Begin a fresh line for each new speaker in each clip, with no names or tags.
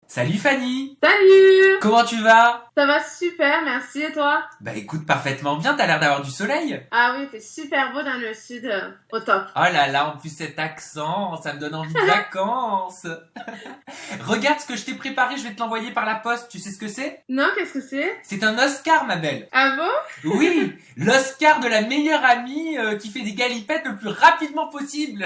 Salut Fanny!
Salut!
Comment tu vas?
Ça va super, merci, et toi?
Bah écoute, parfaitement bien, t'as l'air d'avoir du soleil.
Ah oui, il fait super beau dans le sud, au top.
Oh là là, en plus cet accent, ça me donne envie de vacances. Regarde ce que je t'ai préparé, je vais te l'envoyer par la poste, tu sais ce que c'est?
Non, qu'est-ce que c'est?
C'est un Oscar, ma belle.
Ah bon?
Oui, l'Oscar de la meilleure amie qui fait des galipettes le plus rapidement possible.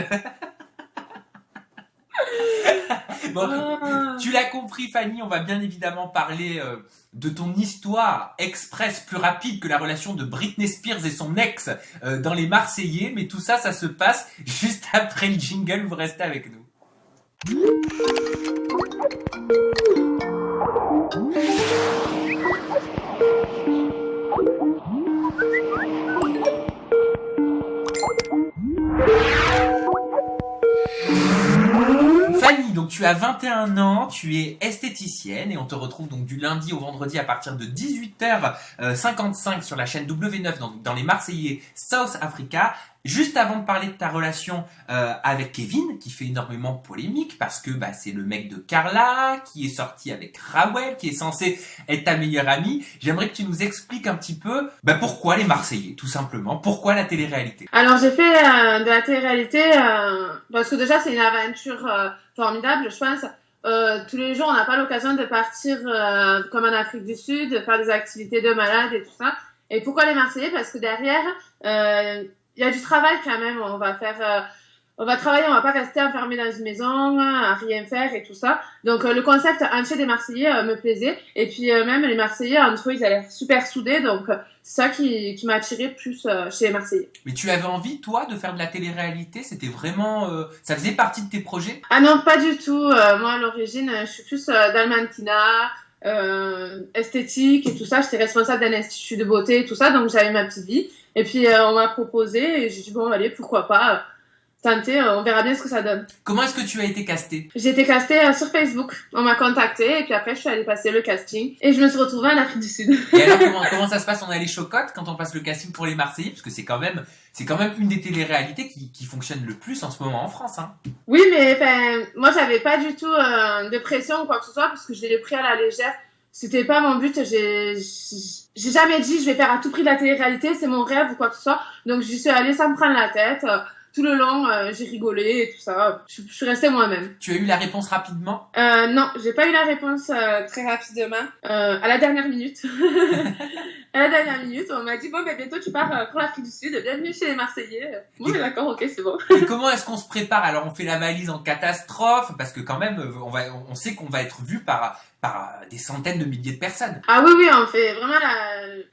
Bon,
Ah.
tu l'as compris Fanny, on va bien évidemment parler de ton histoire express plus rapide que la relation de Britney Spears et son ex dans Les Marseillais, mais tout ça, ça se passe juste après le jingle, vous restez avec nous. Fanny, donc tu as 21 ans, tu es esthéticienne et on te retrouve donc du lundi au vendredi à partir de 18h55 sur la chaîne W9 dans les Marseillais South Africa. Juste avant de parler de ta relation avec Kevin, qui fait énormément polémique parce que c'est le mec de Carla, qui est sorti avec Rawel, qui est censé être ta meilleure amie, j'aimerais que tu nous expliques un petit peu pourquoi les Marseillais, tout simplement, pourquoi la télé-réalité.
Alors j'ai fait de la télé-réalité parce que déjà c'est une aventure formidable, je pense. Tous les jours on n'a pas l'occasion de partir comme en Afrique du Sud, de faire des activités de malade et tout ça. Et pourquoi les Marseillais? Parce que derrière... il y a du travail quand même, on va travailler, on va pas rester enfermé dans une maison, à rien faire et tout ça. Donc le concept entier des Marseillais me plaisait. Et puis même les Marseillais, entre eux, ils allaient super soudés. Donc c'est ça qui m'a attiré plus chez les Marseillais.
Mais tu avais envie, toi, de faire de la télé-réalité? C'était vraiment... ça faisait partie de tes projets?
Ah non, pas du tout. Moi, à l'origine, je suis plus dans le mannequinat, esthétique et tout ça. J'étais responsable d'un institut de beauté et tout ça. Donc j'avais ma petite vie. Et puis on m'a proposé et j'ai dit bon allez pourquoi pas tenter, on verra bien ce que ça donne.
Comment est-ce que tu as été castée?
J'ai été castée sur Facebook, on m'a contactée et puis après je suis allée passer le casting et je me suis retrouvée en Afrique du Sud.
Et alors comment ça se passe? On a les chocottes quand on passe le casting pour les Marseillais, parce que c'est quand même une des télé-réalités qui fonctionne le plus en ce moment en France, hein.
Oui mais moi j'avais pas du tout de pression ou quoi que ce soit parce que je l'ai pris à la légère. C'était pas mon but, j'ai jamais dit je vais faire à tout prix de la télé-réalité, c'est mon rêve ou quoi que ce soit. Donc j'y suis allée sans me prendre la tête. Tout le long, j'ai rigolé et tout ça. Je suis restée moi-même.
Tu as eu la réponse rapidement?
Non, j'ai pas eu la réponse très rapidement. À la dernière minute. À la dernière minute, on m'a dit bon bientôt tu pars pour l'Afrique du Sud, bienvenue chez les Marseillais. Bon d'accord, ok, c'est bon.
Et comment est-ce qu'on se prépare? Alors on fait la valise en catastrophe parce que quand même on sait qu'on va être vu par des centaines de milliers de personnes.
Ah oui, on fait vraiment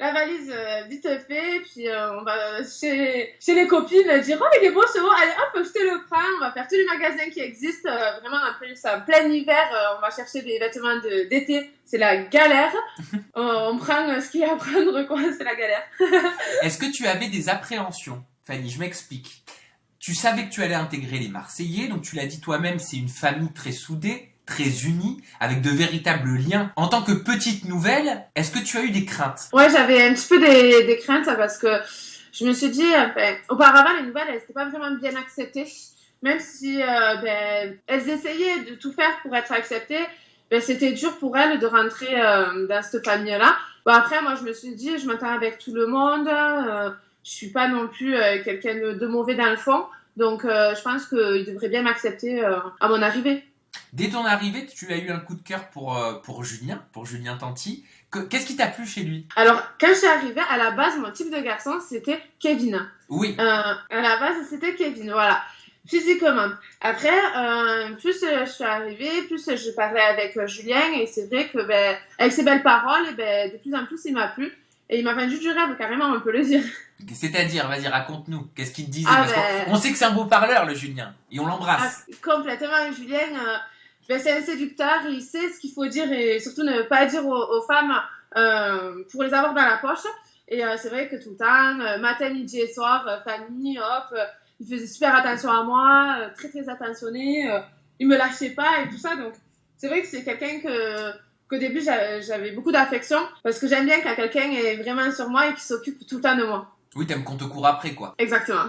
la valise vite fait, puis on va chez les copines dire oh mais il est beau ce haut, allez hop je te le prends, on va faire tous les magasins qui existent, vraiment en plus en plein hiver, on va chercher des vêtements d'été, c'est la galère, on prend ce qu'il y a à prendre quoi, c'est la galère.
Est-ce que tu avais des appréhensions, Fanny? Je m'explique. Tu savais que tu allais intégrer les Marseillais, donc tu l'as dit toi-même, c'est une famille très soudée, très unie, avec de véritables liens. En tant que petite nouvelle, est-ce que tu as eu des craintes?
Ouais, j'avais un petit peu des craintes parce que je me suis dit, auparavant, les nouvelles, elles n'étaient pas vraiment bien acceptées. Même si elles essayaient de tout faire pour être acceptées, c'était dur pour elles de rentrer dans cette famille-là. Bon, après, moi, je me suis dit, je m'entends avec tout le monde. Je suis pas non plus quelqu'un de mauvais dans le fond. Donc, je pense qu'ils devraient bien m'accepter à mon arrivée.
Dès ton arrivée, tu as eu un coup de cœur pour Julien Tanti. Qu'est-ce qui t'a plu chez lui?
Alors, quand je suis arrivée, à la base, mon type de garçon, c'était Kevin.
Oui.
À la base, c'était Kevin, voilà. Physiquement. Après, plus je suis arrivée, plus je parlais avec Julien, et c'est vrai que, avec ses belles paroles, de plus en plus, il m'a plu. Et il m'a vendu du rêve, carrément, on peut le dire.
C'est-à-dire, vas-y, raconte-nous. Qu'est-ce qu'il te disait? Parce qu'on sait que c'est un beau parleur, le Julien. Et on l'embrasse.
Complètement, Julien, c'est un séducteur, il sait ce qu'il faut dire et surtout ne pas dire aux femmes pour les avoir dans la poche. Et c'est vrai que tout le temps, matin, midi et soir, famille, hop, il faisait super attention à moi, très très attentionné, il me lâchait pas et tout ça. Donc c'est vrai que c'est quelqu'un qu'au début j'avais beaucoup d'affection parce que j'aime bien quand quelqu'un est vraiment sur moi et qui s'occupe tout le temps de moi.
Oui, t'aimes qu'on te court après, quoi.
Exactement.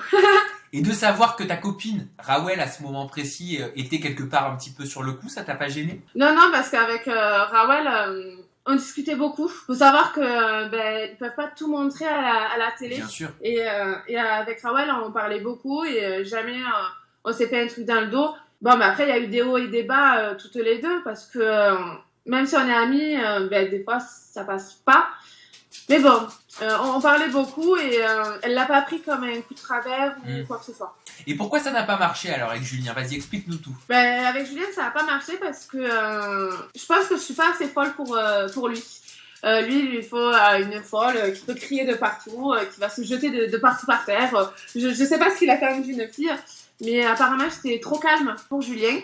Et de savoir que ta copine, Rawel, à ce moment précis, était quelque part un petit peu sur le coup, ça t'a pas gêné?
Non, non, parce qu'avec Rawel, on discutait beaucoup. Faut savoir que ils peuvent pas tout montrer à la télé.
Bien sûr.
Et avec Rawel, on parlait beaucoup et jamais on s'est fait un truc dans le dos. Bon, mais après, il y a eu des hauts et des bas toutes les deux parce que même si on est amis, des fois, ça passe pas. Mais bon, on parlait beaucoup et elle l'a pas pris comme un coup de travers ou quoi que ce soit.
Et pourquoi ça n'a pas marché alors avec Julien? Vas-y, explique-nous tout.
Avec Julien, ça n'a pas marché parce que je pense que je suis pas assez folle pour lui. Lui, il lui faut une folle qui peut crier de partout, qui va se jeter de partout par terre. Je sais pas ce qu'il a quand même d'une fille, mais apparemment, j'étais trop calme pour Julien.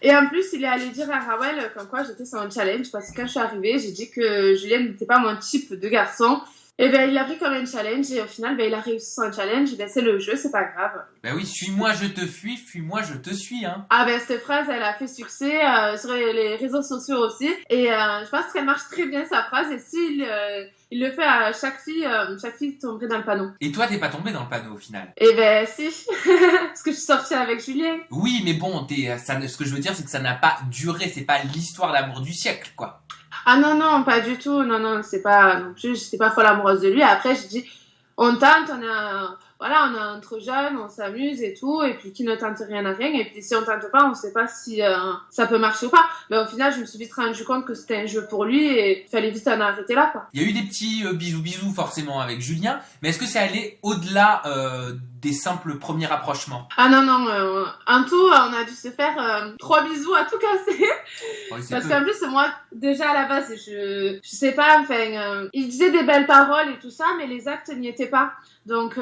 Et en plus, il est allé dire à Rawel comme quoi j'étais sur un challenge parce que quand je suis arrivée, j'ai dit que Julien n'était pas mon type de garçon. Et il l'a pris comme un challenge et au final, il a réussi son challenge. C'est le jeu, c'est pas grave.
Oui, suis-moi, je te fuis, fuis-moi, je te suis, hein.
Ah cette phrase, elle a fait succès sur les réseaux sociaux aussi. Et je pense qu'elle marche très bien, sa phrase. Et s'il il le fait à chaque fille tomberait dans le panneau.
Et toi, t'es pas tombé dans le panneau au final?
Si, parce que je suis sortie avec Julien.
Oui, mais bon, ce que je veux dire, c'est que ça n'a pas duré. C'est pas l'histoire d'amour du siècle, quoi.
Ah non, pas du tout. Non, c'est pas non plus. J'étais pas folle amoureuse de lui. Après, j'ai dit, on tente, on est entre jeunes, on s'amuse et tout. Et puis, qui ne tente rien n'a rien. Et puis, si on tente pas, on sait pas si ça peut marcher ou pas. Mais au final, je me suis vite rendu compte que c'était un jeu pour lui et il fallait vite en arrêter là, quoi.
Il y a eu des petits bisous forcément avec Julien. Mais est-ce que c'est allé au-delà des simples premiers rapprochements?
Ah non, en tout, on a dû se faire 3 bisous à tout casser.
Oui,
parce qu'en plus, moi, déjà à la base, je sais pas, il disait des belles paroles et tout ça, mais les actes n'y étaient pas. Donc,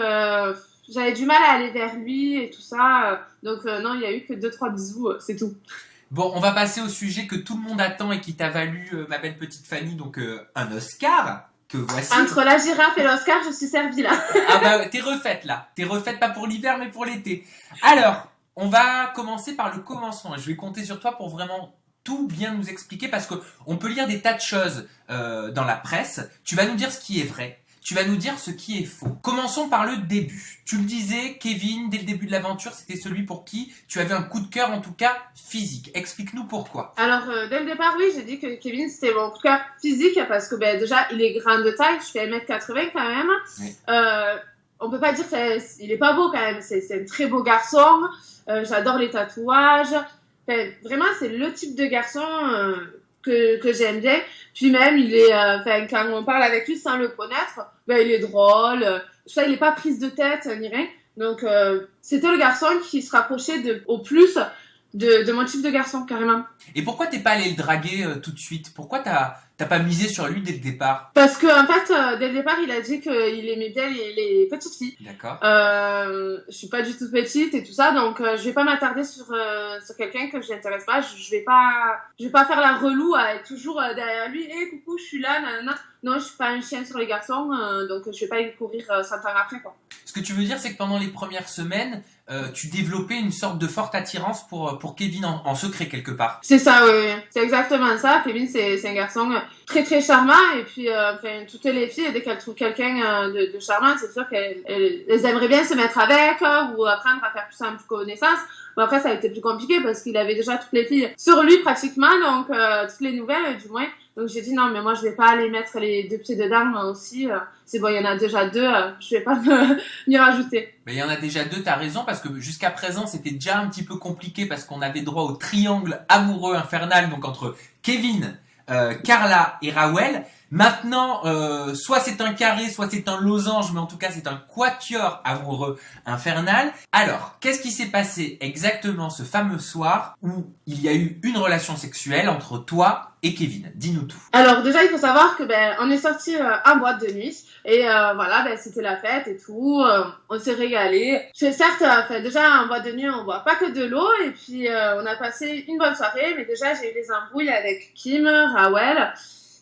j'avais du mal à aller vers lui et tout ça. Donc, non, il y a eu que 2-3 bisous, c'est tout.
Bon, on va passer au sujet que tout le monde attend et qui t'a valu, ma belle petite Fanny, donc un Oscar. Que voici.
Entre la girafe et l'Oscar, je suis servie là.
Ah t'es refaite là. T'es refaite pas pour l'hiver mais pour l'été. Alors, on va commencer par le commencement. Je vais compter sur toi pour vraiment tout bien nous expliquer parce que on peut lire des tas de choses dans la presse. Tu vas nous dire ce qui est vrai. Tu vas nous dire ce qui est faux. Commençons par le début. Tu le disais, Kevin, dès le début de l'aventure, c'était celui pour qui tu avais un coup de cœur, en tout cas physique. Explique-nous pourquoi.
Alors, dès le départ, oui, j'ai dit que Kevin, c'était mon coup de cœur physique parce que déjà, il est grand de taille. Je fais 1m80 quand même. Oui. On peut pas dire qu'il est pas beau quand même. C'est un très beau garçon. J'adore les tatouages. Vraiment, c'est le type de garçon que j'aime bien. Puis même, il est, quand on parle avec lui sans le connaître, il est drôle. Il est pas prise de tête ni rien. Donc, c'était le garçon qui se rapprochait au plus de mon type de garçon, carrément.
Et pourquoi t'es pas allé le draguer tout de suite? Pourquoi t'as pas misé sur lui dès le départ?
Parce que en fait, dès le départ, il a dit qu'il aimait bien les petites filles.
D'accord.
Je suis pas du tout petite et tout ça, donc je vais pas m'attarder sur quelqu'un que je n'intéresse pas. Je vais pas faire la relou à être toujours derrière lui. Coucou, je suis là, nanana. Non, je suis pas un chien sur les garçons, donc je vais pas y courir 100 ans après, quoi.
Ce que tu veux dire, c'est que pendant les premières semaines, tu développais une sorte de forte attirance pour Kevin en secret quelque part.
C'est ça, oui. C'est exactement ça. Kevin, c'est un garçon très très charmant et puis toutes les filles, dès qu'elles trouvent quelqu'un de charmant, c'est sûr qu'elles aimeraient bien se mettre avec ou apprendre à faire plus en connaissance. Bon, après, ça a été plus compliqué parce qu'il avait déjà toutes les filles sur lui pratiquement, donc toutes les nouvelles du moins. Donc j'ai dit non, mais moi je vais pas aller mettre les 2 pieds dedans moi aussi. C'est bon, il y en a déjà 2, je vais pas m'y rajouter.
Mais il y en a déjà 2, t'as raison, parce que jusqu'à présent c'était déjà un petit peu compliqué parce qu'on avait droit au triangle amoureux infernal, donc entre Kevin, Carla et Rawel. Maintenant, soit c'est un carré, soit c'est un losange, mais en tout cas c'est un quatuor amoureux infernal. Alors, qu'est-ce qui s'est passé exactement ce fameux soir où il y a eu une relation sexuelle entre toi et Kevin? Dis-nous tout.
Alors déjà, il faut savoir que on est sortis en boîte de nuit et c'était la fête et tout. On s'est régalé. Certes, déjà en boîte de nuit, on boit pas que de l'eau et puis on a passé une bonne soirée. Mais déjà, j'ai eu les embrouilles avec Kim, Rawel.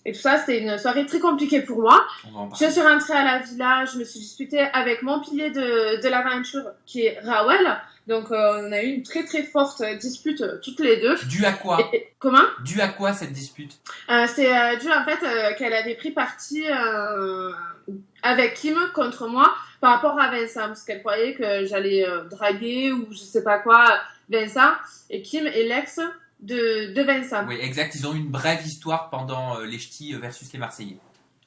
et tout ça. C'était une soirée très compliquée pour moi.
On va en
Je
parler.
suis rentrée à la villa, je me suis disputée avec mon pilier de l'aventure, qui est Rawel. Donc, on a eu une très très forte dispute toutes les deux.
Dû à quoi?
Comment?
Dû à quoi cette dispute?
C'est dû en fait qu'elle avait pris parti avec Kim contre moi par rapport à Vincent, parce qu'elle croyait que j'allais draguer ou je sais pas quoi Vincent, et Kim est l'ex de Vincent.
Oui, exact. Ils ont eu une brève histoire pendant les Ch'tis versus les Marseillais.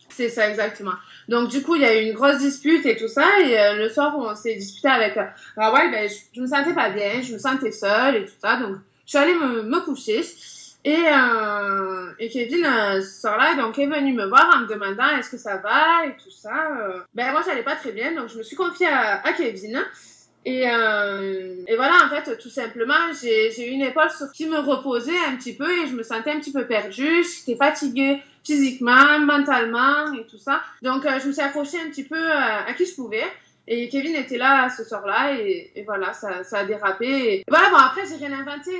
C'est ça, exactement. Donc, du coup, il y a eu une grosse dispute et tout ça. Et le soir où on s'est disputé avec Rawal, ben, je me sentais pas bien, je me sentais seule et tout ça. Donc, je suis allée me coucher. Et Kevin, ce soir-là, donc, est venu me voir en me demandant est-ce que ça va et tout ça. Ben, moi, j'allais pas très bien. Donc, je me suis confiée à Kevin. Et voilà, en fait, tout simplement, j'ai eu une épaule sur qui me reposait un petit peu et je me sentais un petit peu perdue. J'étais fatiguée physiquement, mentalement et tout ça. Donc, je me suis accrochée un petit peu à qui je pouvais. Et Kevin était là ce soir-là et voilà, ça a dérapé. Et voilà, bon, après, j'ai rien inventé.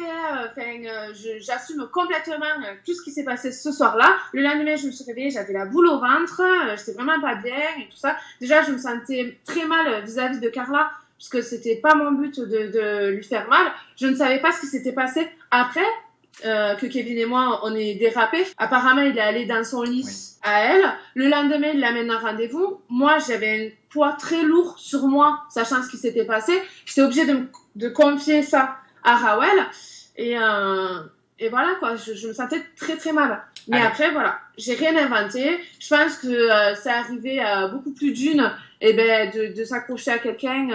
J'assume complètement tout ce qui s'est passé ce soir-là. Le lendemain, je me suis réveillée, j'avais la boule au ventre, j'étais vraiment pas bien et tout ça. Déjà, je me sentais très mal vis-à-vis de Carla, parce que c'était pas mon but de lui faire mal. Je ne savais pas ce qui s'était passé après que Kevin et moi, on est dérapé. Apparemment, il est allé dans son lit à elle. Le lendemain, il l'amène à un rendez-vous. Moi, j'avais un poids très lourd sur moi, sachant ce qui s'était passé. J'étais obligée de confier ça à Rawel. Et voilà, quoi, je me sentais très, très mal. Mais après, voilà, j'ai rien inventé. Je pense que c'est arrivé à beaucoup plus d'une de s'accrocher à quelqu'un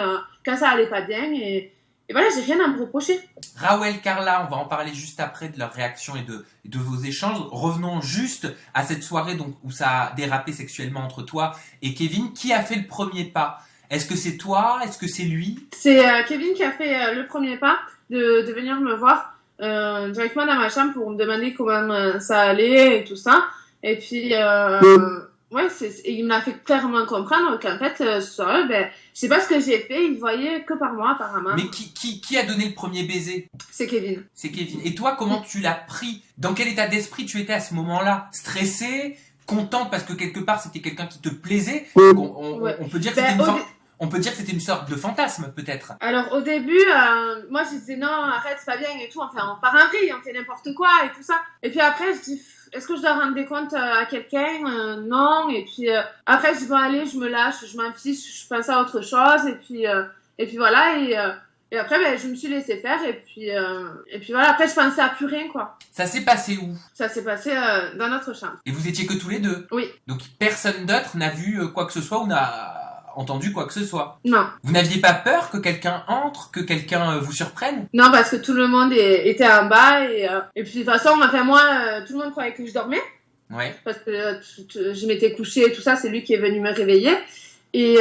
quand ça allait pas bien. Et voilà, j'ai rien à me reprocher.
Rawel, Carla, on va en parler juste après de leur réaction et de vos échanges. Revenons juste à cette soirée donc, où ça a dérapé sexuellement entre toi et Kevin. Qui a fait le premier pas? Est-ce que c'est toi? Est-ce que c'est lui?
C'est Kevin qui a fait le premier pas de venir me voir directement dans ma chambre pour me demander comment ça allait et tout ça. Et puis, ouais, il m'a fait clairement comprendre qu'en fait, ce soir-là, je sais pas ce que j'ai fait, il voyait que par moi, apparemment.
Mais qui a donné le premier baiser?
C'est Kevin.
C'est Kevin. Et toi, comment tu l'as pris? Dans quel état d'esprit tu étais à ce moment-là? Stressée? Contente parce que quelque part c'était quelqu'un qui te plaisait? On peut dire que c'était on peut dire que c'était une sorte de fantasme, peut-être.
Alors, au début, moi, je disais non, arrête, c'est pas bien et tout. Enfin, on part en vrille, on fait n'importe quoi et tout ça. Et puis après, je dis, est-ce que je dois rendre des comptes à quelqu'un? Non. Et puis, après, je dis, bon, allez, je me lâche, je m'en fiche, je pense à autre chose. Et puis voilà. Et après, je me suis laissée faire. Et puis voilà. Après, je pensais à plus rien, quoi.
Ça s'est passé où?
Ça s'est passé dans notre chambre.
Et vous étiez que tous les deux?
Oui.
Donc, personne d'autre n'a vu quoi que ce soit ou n'a entendu quoi que ce soit?
Non.
Vous n'aviez pas peur que quelqu'un entre, que quelqu'un vous surprenne?
Non, parce que tout le monde était en bas et puis de toute façon, enfin moi, tout le monde croyait que je dormais.
Ouais.
Parce que je m'étais couchée et tout ça, c'est lui qui est venu me réveiller. Et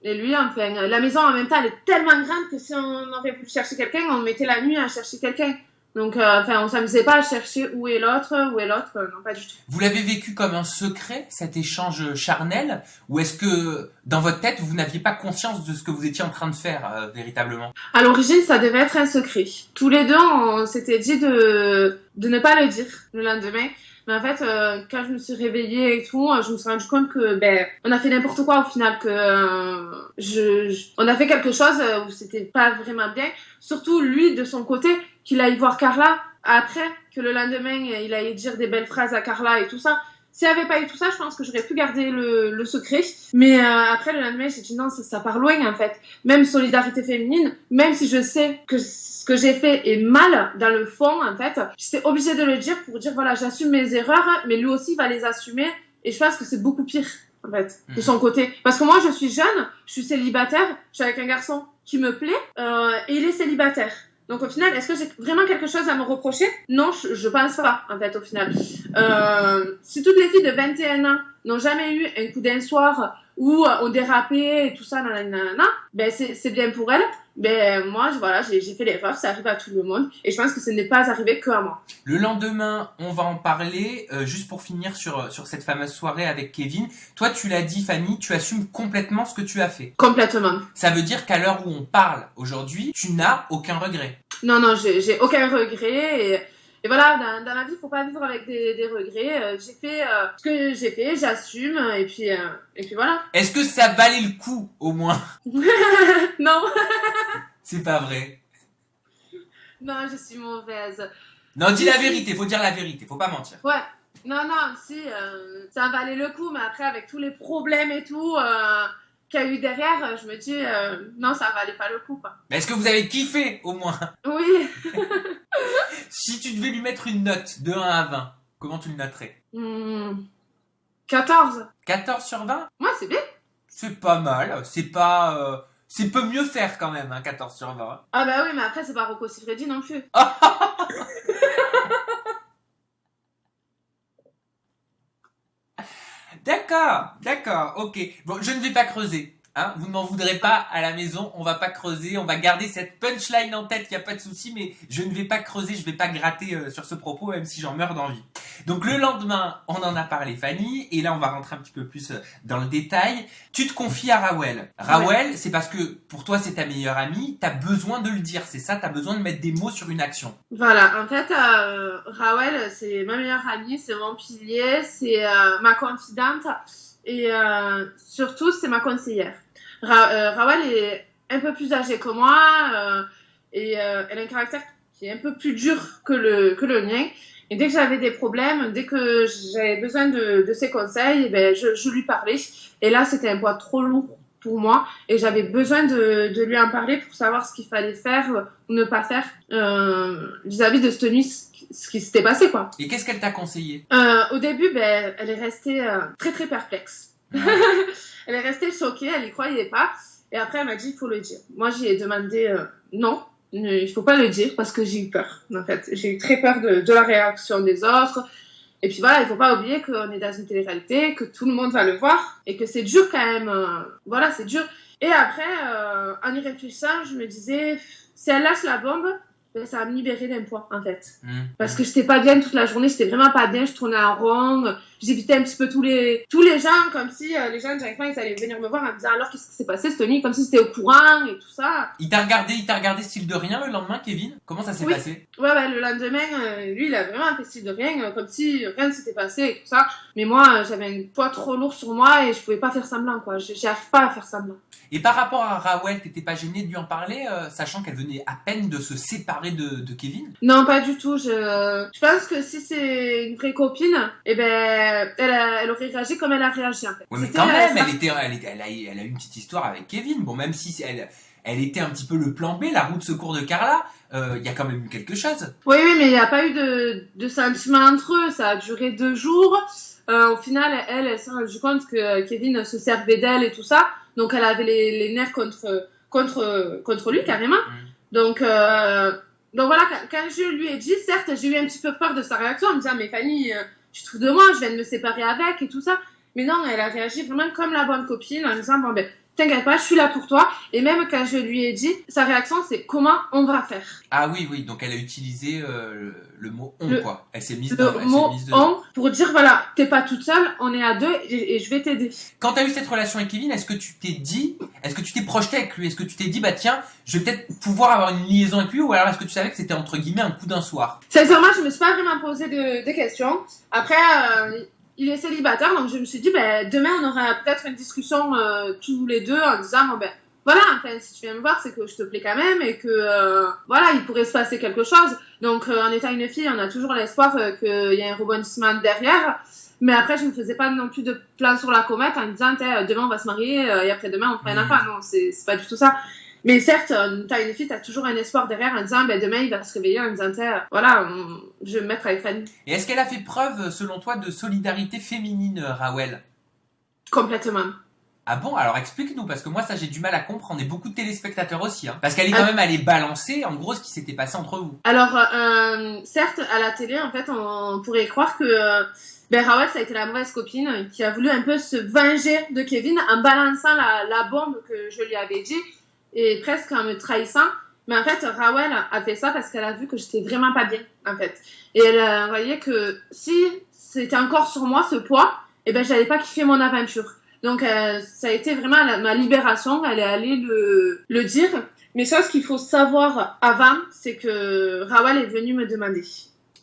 lui, enfin, la maison en même temps, elle est tellement grande que si on aurait voulu chercher quelqu'un, on mettait la nuit à chercher quelqu'un. Donc, on s'amusait pas à chercher où est l'autre, non, pas du tout.
Vous l'avez vécu comme un secret, cet échange charnel, ou est-ce que, dans votre tête, vous n'aviez pas conscience de ce que vous étiez en train de faire, véritablement?
À l'origine, ça devait être un secret. Tous les deux, on s'était dit de ne pas le dire le lendemain. Mais en fait, quand je me suis réveillée et tout, je me suis rendu compte que, on a fait n'importe quoi au final, que on a fait quelque chose où c'était pas vraiment bien. Surtout lui, de son côté, qu'il aille voir Carla après, que le lendemain, il aille dire des belles phrases à Carla et tout ça. S'il n'y avait pas eu tout ça, je pense que j'aurais pu garder le secret. Mais après, le lendemain, j'ai dit non, ça part loin en fait. Même solidarité féminine, même si je sais que ce que j'ai fait est mal dans le fond, en fait, j'étais obligée de le dire pour dire voilà, j'assume mes erreurs, mais lui aussi va les assumer. Et je pense que c'est beaucoup pire, en fait, de son côté. Parce que moi, je suis jeune, je suis célibataire, je suis avec un garçon qui me plaît, et il est célibataire. Donc au final, est-ce que j'ai vraiment quelque chose à me reprocher? Non, je pense pas, en fait, au final. Si toutes les filles de 21 ans n'ont jamais eu un coup d'un soir où ont dérapé et tout ça, c'est bien pour elles. Moi, voilà, j'ai fait l'erreur, ça arrive à tout le monde. Et je pense que ce n'est pas arrivé que à moi.
Le lendemain, on va en parler. Juste pour finir sur cette fameuse soirée avec Kevin. Toi, tu l'as dit, Fanny, tu assumes complètement ce que tu as fait.
Complètement.
Ça veut dire qu'à l'heure où on parle aujourd'hui, tu n'as aucun regret.
Non, j'ai aucun regret. Et Et voilà, dans la vie, il faut pas vivre avec des regrets. J'ai fait ce que j'ai fait, j'assume, et puis voilà.
Est-ce que ça valait le coup, au moins?
Non,
C'est pas vrai.
non, je suis mauvaise.
Non, dis la vérité, faut dire la vérité, faut pas mentir.
Ouais, non, si, ça valait le coup, mais après, avec tous les problèmes et tout qu'il y a eu derrière, je me dis, non, ça valait pas le coup, quoi.
Mais est-ce que vous avez kiffé, au moins?
Oui.
Si tu devais lui mettre une note de 1 à 20, comment tu le noterais?
14.
14 sur 20?
Moi, c'est bien.
C'est pas mal, c'est pas... c'est peut mieux faire quand même, hein, 14 sur 20.
Ah bah oui, mais après, c'est pas Rocco Siffredi non plus.
D'accord, ok. Bon, je ne vais pas creuser. Hein, vous ne m'en voudrez pas à la maison, on va pas creuser, on va garder cette punchline en tête, il n'y a pas de souci, mais je ne vais pas creuser, je vais pas gratter sur ce propos, même si j'en meurs d'envie. Donc le lendemain, on en a parlé Fanny, et là on va rentrer un petit peu plus dans le détail. Tu te confies à Rawel. Rawel, ouais. C'est parce que pour toi c'est ta meilleure amie, t'as besoin de le dire, c'est ça, t'as besoin de mettre des mots sur une action.
Voilà, en fait, Rawel, c'est ma meilleure amie, c'est mon pilier, c'est ma confidente, et surtout c'est ma conseillère. Rawel est un peu plus âgée que moi et elle a un caractère qui est un peu plus dur que le mien. Et dès que j'avais des problèmes, dès que j'avais besoin de ses conseils, ben, je lui parlais. Et là, c'était un poids trop lourd pour moi et j'avais besoin de lui en parler pour savoir ce qu'il fallait faire ou ne pas faire vis-à-vis de cette nuit, ce qui s'était passé, quoi.
Et qu'est-ce qu'elle t'a conseillé?
Au début, ben, elle est restée très très perplexe. Elle est restée choquée, elle y croyait pas. Et après, elle m'a dit, il faut le dire. Moi, j'y ai demandé, non, il faut pas le dire parce que j'ai eu peur. En fait, j'ai eu très peur de la réaction des autres. Et puis voilà, il faut pas oublier qu'on est dans une télé-réalité, que tout le monde va le voir et que c'est dur quand même. Voilà, c'est dur. Et après, en y réfléchissant, je me disais, si elle lâche la bombe, ben, ça va me libérer d'un poids, en fait. Parce que j'étais pas bien toute la journée, j'étais vraiment pas bien, je tournais en rond, j'évitais un petit peu tous les gens, comme si les gens directement, ils allaient venir me voir en me disant alors qu'est-ce qui s'est passé cette nuit, comme si c'était au courant et tout ça.
Il t'a regardé style de rien le lendemain, Kevin? Comment ça s'est passé?
Ouais, le lendemain, lui, il a vraiment fait style de rien, comme si rien ne s'était passé et tout ça. Mais moi, j'avais un poids trop lourd sur moi et je pouvais pas faire semblant, quoi. J'arrive pas à faire semblant.
Et par rapport à Rawel, t'étais pas gênée de lui en parler, sachant qu'elle venait à peine de se séparer de Kevin?
Non, pas du tout. Je pense que si c'est une vraie copine, eh ben, elle aurait réagi comme elle a réagi, en fait.
Ouais, mais quand même, elle a eu une petite histoire avec Kevin. Bon, même si elle était un petit peu le plan B, la roue de secours de Carla, il y a quand même eu quelque chose.
Oui, mais il n'y a pas eu de sentiment entre eux. Ça a duré 2 jours. Au final, elle s'est rendue compte que Kevin se servait d'elle et tout ça. Donc, elle avait les nerfs contre lui, carrément. Donc voilà, quand je lui ai dit, certes, j'ai eu un petit peu peur de sa réaction en me disant, mais Fanny, tu te fous de moi, je viens de me séparer avec et tout ça. Mais non, elle a réagi vraiment comme la bonne copine en me disant, bon ben, t'inquiète pas, je suis là pour toi. Et même quand je lui ai dit, sa réaction, c'est comment on va faire.
Ah oui, donc elle a utilisé le mot on, quoi. Elle s'est mise
on pour dire, voilà, t'es pas toute seule, on est à 2 et je vais t'aider.
Quand t'as eu cette relation avec Kevin, est-ce que tu t'es projeté avec lui? Est-ce que tu t'es dit, bah tiens, je vais peut-être pouvoir avoir une liaison avec lui? Ou alors est-ce que tu savais que c'était entre guillemets un coup d'un soir?
Sincèrement, je me suis pas vraiment posé de questions. Après, il est célibataire, donc je me suis dit, ben, demain, on aura peut-être une discussion tous les deux en disant, bon, ben, voilà, enfin, si tu viens me voir, c'est que je te plais quand même et que, voilà, il pourrait se passer quelque chose. Donc, en étant une fille, on a toujours l'espoir qu'il y ait un rebondissement derrière. Mais après, je ne me faisais pas non plus de plan sur la comète en disant, demain, on va se marier et après-demain, on fera un enfant. Non, c'est pas du tout ça. Mais certes, t'as une fille, t'as toujours un espoir derrière en disant, ben demain il va se réveiller en disant, voilà, je vais me mettre avec Fanny.
Et est-ce qu'elle a fait preuve, selon toi, de solidarité féminine, Rawel?
Complètement.
Ah bon? Alors explique-nous, parce que moi ça j'ai du mal à comprendre, et beaucoup de téléspectateurs aussi, hein. Parce qu'elle est quand même allée balancer, en gros, ce qui s'était passé entre vous.
Alors, certes, à la télé, en fait, on pourrait croire que Rawel, ça a été la mauvaise copine qui a voulu un peu se venger de Kevin en balançant la bombe que je lui avais dit. Et presque en me trahissant. Mais en fait, Rawel a fait ça parce qu'elle a vu que j'étais vraiment pas bien, en fait. Et elle voyait que si c'était encore sur moi, ce poids, eh ben, j'allais pas kiffer mon aventure. Donc, ça a été vraiment ma libération. Elle est allée le dire. Mais ça, ce qu'il faut savoir avant, c'est que Rawel est venue me demander.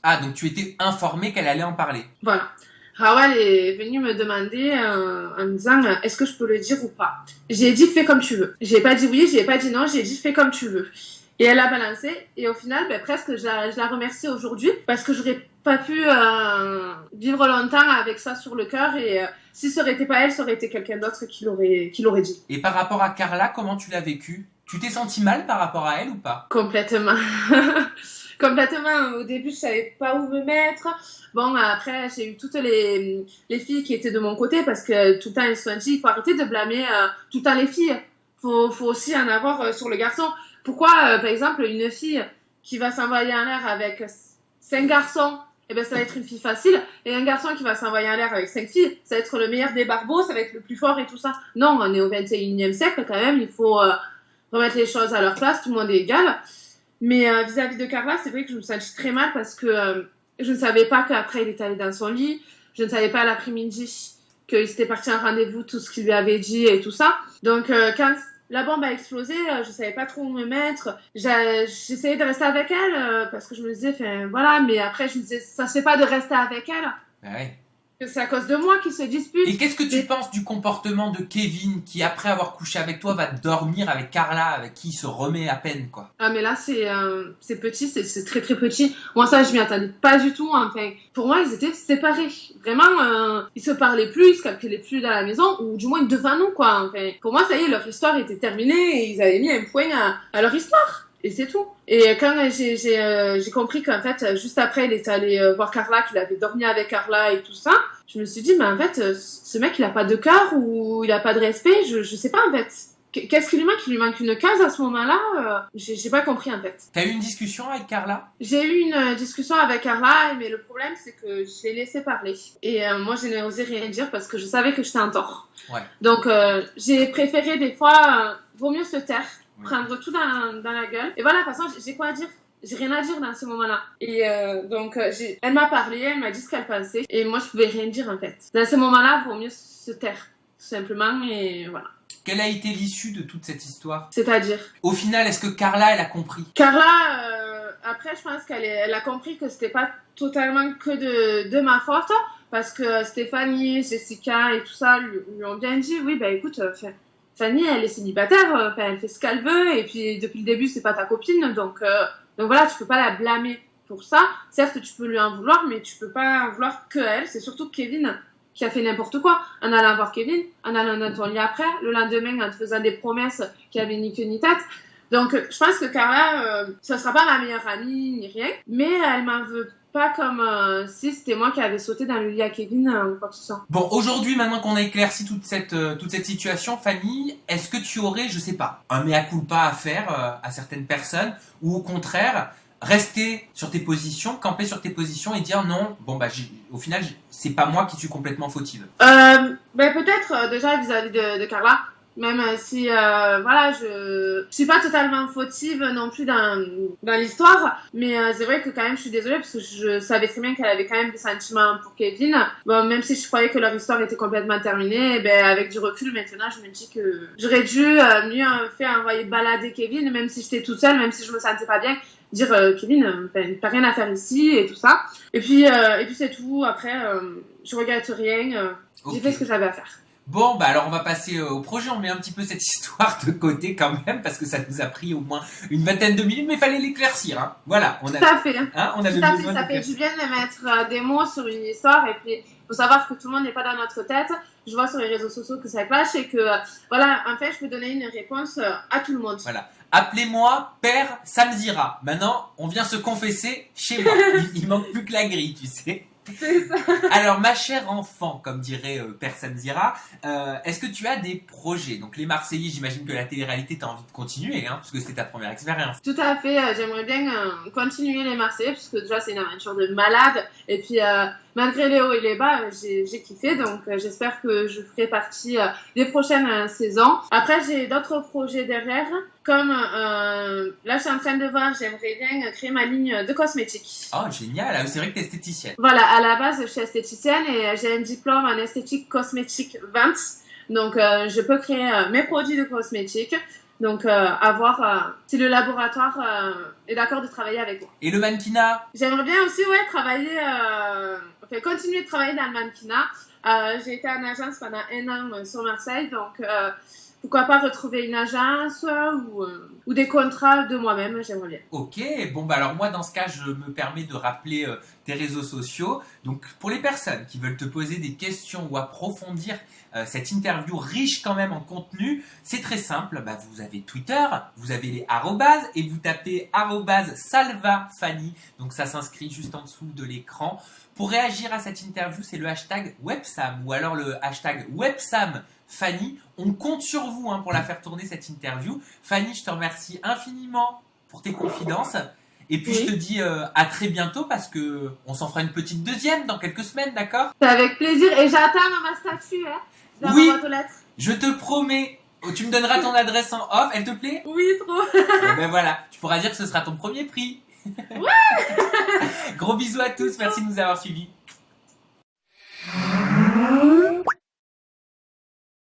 Ah, donc tu étais informé qu'elle allait en parler.
Voilà. Rawal est venu me demander en me disant est-ce que je peux le dire ou pas. J'ai dit fais comme tu veux. J'ai pas dit oui, j'ai pas dit non, j'ai dit fais comme tu veux. Et elle a balancé et au final presque je la remercie aujourd'hui parce que j'aurais pas pu vivre longtemps avec ça sur le cœur et si ça aurait été pas elle, ça aurait été quelqu'un d'autre qui l'aurait dit.
Et par rapport à Carla, comment tu l'as vécu? Tu t'es senti mal par rapport à elle ou pas?
Complètement. Complètement. Au début, je savais pas où me mettre. Bon, après, j'ai eu toutes les filles qui étaient de mon côté parce que tout le temps, elles se sont dit, il faut arrêter de blâmer tout le temps les filles. Faut aussi en avoir sur le garçon. Pourquoi, par exemple, une fille qui va s'envoyer en l'air avec 5 garçons, eh ben, ça va être une fille facile. Et un garçon qui va s'envoyer en l'air avec 5 filles, ça va être le meilleur des barbeaux, ça va être le plus fort et tout ça. Non, on est au 21e siècle quand même, il faut remettre les choses à leur place, tout le monde est égal. Mais vis-à-vis de Carla, c'est vrai que je me sentais très mal parce que je ne savais pas qu'après il était allé dans son lit. Je ne savais pas l'après-midi qu'il s'était parti à un rendez-vous, tout ce qu'il lui avait dit et tout ça. Donc quand la bombe a explosé, je savais pas trop où me mettre. J'essayais de rester avec elle parce que je me disais, enfin voilà, mais après je me disais, ça se fait pas de rester avec elle.
Ouais.
Que c'est à cause de moi qu'ils se disputent.
Et qu'est-ce que tu penses du comportement de Kevin qui, après avoir couché avec toi, va dormir avec Carla, avec qui il se remet à peine, quoi?
Ah mais là c'est petit, c'est très très petit. Moi ça je m'y attendais pas du tout. Enfin pour moi ils étaient séparés. Vraiment ils se parlaient plus, ils se calculaient plus dans la maison ou du moins devant nous quoi. Enfin pour moi ça y est leur histoire était terminée et ils avaient mis un point à leur histoire. Et c'est tout. Et quand j'ai compris qu'en fait, juste après, il était allé voir Carla, qu'il avait dormi avec Carla et tout ça, je me suis dit, mais en fait, ce mec, il a pas de cœur ou il a pas de respect, je sais pas en fait. Qu'est-ce qui lui manque? Il lui manque une case à ce moment-là. J'ai pas compris en fait.
T'as eu une discussion avec Carla?
J'ai eu une discussion avec Carla, mais le problème c'est que je l'ai laissé parler. Et moi je n'ai osé rien dire parce que je savais que j'étais en tort.
Ouais.
Donc j'ai préféré des fois, vaut mieux se taire. Prendre tout dans la gueule. Et voilà, de toute façon, j'ai quoi à dire? J'ai rien à dire dans ce moment-là. Et donc, elle m'a parlé, elle m'a dit ce qu'elle pensait. Et moi, je pouvais rien dire, en fait. Dans ce moment-là, il vaut mieux se taire, tout simplement. Et voilà.
Quelle a été l'issue de toute cette histoire?
C'est-à-dire?
Au final, est-ce que Carla, elle a compris?
Carla, après, je pense qu'elle a compris que c'était pas totalement que de ma faute. Parce que Stéphanie, Jessica et tout ça lui ont bien dit, oui, bah écoute, Fanny, elle est célibataire, elle fait ce qu'elle veut, et puis depuis le début, c'est pas ta copine, donc voilà, tu peux pas la blâmer pour ça. Certes, tu peux lui en vouloir, mais tu peux pas en vouloir que elle. C'est surtout Kevin qui a fait n'importe quoi, en allant voir Kevin, en allant dans ton lit après, le lendemain, en te faisant des promesses qui avaient ni queue ni tête. Donc, je pense que Carla, ça sera pas ma meilleure amie, ni rien, mais elle m'en veut pas comme si c'était moi qui avais sauté dans le lit à Kevin ou quoi que ce soit.
Bon, aujourd'hui, maintenant qu'on a éclairci toute cette situation, Fanny, est-ce que tu aurais, je sais pas, un mea culpa à faire à certaines personnes, ou au contraire, rester sur tes positions, camper sur tes positions et dire non, bon bah au final, c'est pas moi qui suis complètement fautive?
Peut-être déjà vis-à-vis de Carla. Même si voilà, je suis pas totalement fautive non plus dans l'histoire, mais c'est vrai que quand même je suis désolée parce que je savais très bien qu'elle avait quand même des sentiments pour Kevin. Bon, même si je croyais que leur histoire était complètement terminée, ben avec du recul maintenant je me dis que j'aurais dû mieux faire envoyer balader Kevin, même si j'étais toute seule, même si je me sentais pas bien, dire Kevin, t'as rien à faire ici et tout ça. Et puis c'est tout. Après je regrette rien. J'ai fait ce que j'avais à faire.
Bon, bah alors on va passer au projet. On met un petit peu cette histoire de côté quand même parce que ça nous a pris au moins une vingtaine de minutes, mais il fallait l'éclaircir. Hein. Voilà,
Tout à fait.
On avait besoin
ça fait du bien de mettre des mots sur une histoire et puis faut savoir que tout le monde n'est pas dans notre tête. Je vois sur les réseaux sociaux que ça clash et que voilà, en fait, je peux donner une réponse à tout le monde.
Voilà. Appelez-moi Père Samzira. Maintenant, on vient se confesser chez moi. Il manque plus que la grille, tu sais.
C'est ça.
Alors, ma chère enfant, comme dirait Père Samzira, est-ce que tu as des projets? Donc, les Marseillais, j'imagine que la télé-réalité, t'as envie de continuer, hein, parce que c'était ta première expérience.
Tout à fait, j'aimerais bien continuer les Marseillais, parce que déjà, c'est une aventure de malade. Et puis, malgré les hauts et les bas, j'ai kiffé, donc j'espère que je ferai partie des prochaines saisons. Après, j'ai d'autres projets derrière, comme là, je suis en train de voir, j'aimerais bien créer ma ligne de cosmétiques.
Oh, génial, c'est vrai que t'es esthéticienne.
Voilà, à la base, je suis esthéticienne et j'ai un diplôme en esthétique cosmétique vente. Donc, je peux créer mes produits de cosmétiques. Donc, à voir si le laboratoire est d'accord de travailler avec moi.
Et le mannequinat?
J'aimerais bien aussi travailler, continuer de travailler dans le mannequinat. J'ai été en agence pendant 1 an sur Marseille, donc pourquoi pas retrouver une agence ou des contrats de moi-même, j'aimerais bien.
Ok, bon bah alors moi dans ce cas je me permets de rappeler tes réseaux sociaux. Donc pour les personnes qui veulent te poser des questions ou approfondir cette interview riche quand même en contenu, c'est très simple. Bah, vous avez Twitter, vous avez les arrobases et vous tapez @salvafanny. Donc ça s'inscrit juste en dessous de l'écran. Pour réagir à cette interview, c'est le hashtag Websam ou alors le hashtag WebsamFanny. On compte sur vous pour la faire tourner cette interview. Fanny, je te remercie infiniment pour tes confidences. Et puis je te dis à très bientôt parce que on s'en fera une petite deuxième dans quelques semaines, d'accord?
C'est avec plaisir et j'attends ma statue dans ma boîte aux lettres.
Je te promets. Tu me donneras ton adresse en off, elle te plaît?
Oui, trop.
Bon, ben voilà, tu pourras dire que ce sera ton premier prix.
Ouais.
Gros bisous à tous, merci de nous avoir suivis.